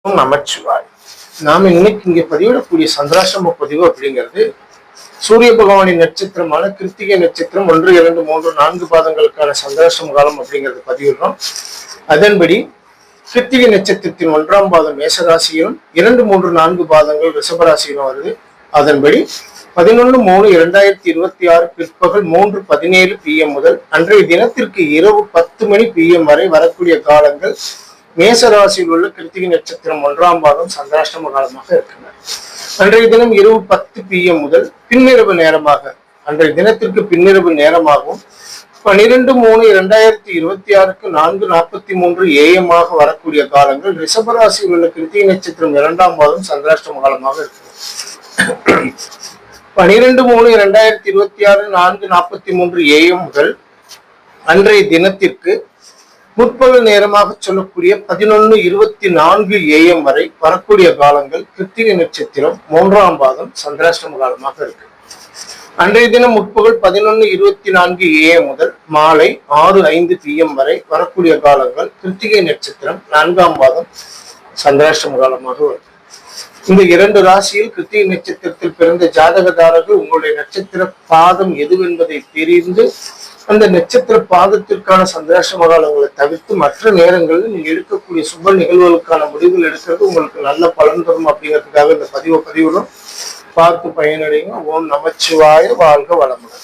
நமச்சிவாய். நாம இன்னைக்கு இங்க பதிவிடக்கூடிய சந்திராசிரம பதிவு அப்படிங்கிறது சூரிய பகவானின் நட்சத்திரமான கிருத்திகை நட்சத்திரம் 1, 2, 3, 4 பாதங்களுக்கான சந்திராசிரம காலம் அப்படிங்கிறது பதிவிடுறோம். அதன்படி கிருத்திகை நட்சத்திரத்தின் 1ஆம் பாதம் மேசராசியிலும் 2, 3, 4 பாதங்கள் ரிஷபராசியிலும் வருது. அதன்படி 11/3/2026 பிற்பகல் 3:17 PM முதல் அன்றைய தினத்திற்கு இரவு 10 மணி PM வரை வரக்கூடிய காலங்கள் மேசராசியில் உள்ள கிருத்திகை நட்சத்திரம் 1ஆம் பாதம் சந்திராஷ்டம காலமாக இருக்கிறது. அன்றைய தினம் இரவு 10 PM முதல் பின்னிரவு நேரமாக அன்றைய தினத்திற்கு பின்னிரவு நேரமாகவும் 12/3/2026 4:43 AM வரக்கூடிய காலங்கள் ரிஷபராசியில் உள்ள கிருத்திகை நட்சத்திரம் 2ஆம் பாதம் சந்திராஷ்டம காலமாக இருக்கிறது. 12/3/2026 4:43 AM முதல் அன்றைய தினத்திற்கு முற்பகல் நேரமாக சொல்லக்கூடிய 11:24 AM வரை வரக்கூடிய காலங்கள் கிருத்திகை நட்சத்திரம் 3ஆம் பாதம் சந்திராஷ்டம காலமாக இருக்கு. அன்றைய தினம் முற்பகல் 11:24 AM முதல் மாலை 6:05 PM வரை வரக்கூடிய காலங்கள் கிருத்திகை நட்சத்திரம் 4ஆம் பாதம் சந்திராஷ்டம காலமாக வரும். இந்த 2 ராசியில் கிருத்திகை நட்சத்திரத்தில் பிறந்த ஜாதகதாரர்கள் உங்களுடைய நட்சத்திர பாதம் எதுவென்பதை தெரிந்து அந்த நட்சத்திர பாதத்திற்கான சந்திராஷ்டம காலங்களை தவிர்த்து மற்ற நேரங்களில் நீங்க எடுக்கக்கூடிய சுப நிகழ்வுகளுக்கான முடிவுகள் எடுக்கிறது உங்களுக்கு நல்ல பலன் தரும் அப்படிங்கிறதுக்காக இந்த பதிவிடும். பார்த்து பயனடைங்க. ஓம் நமச்சிவாய. வாழ்க வளமுடன்.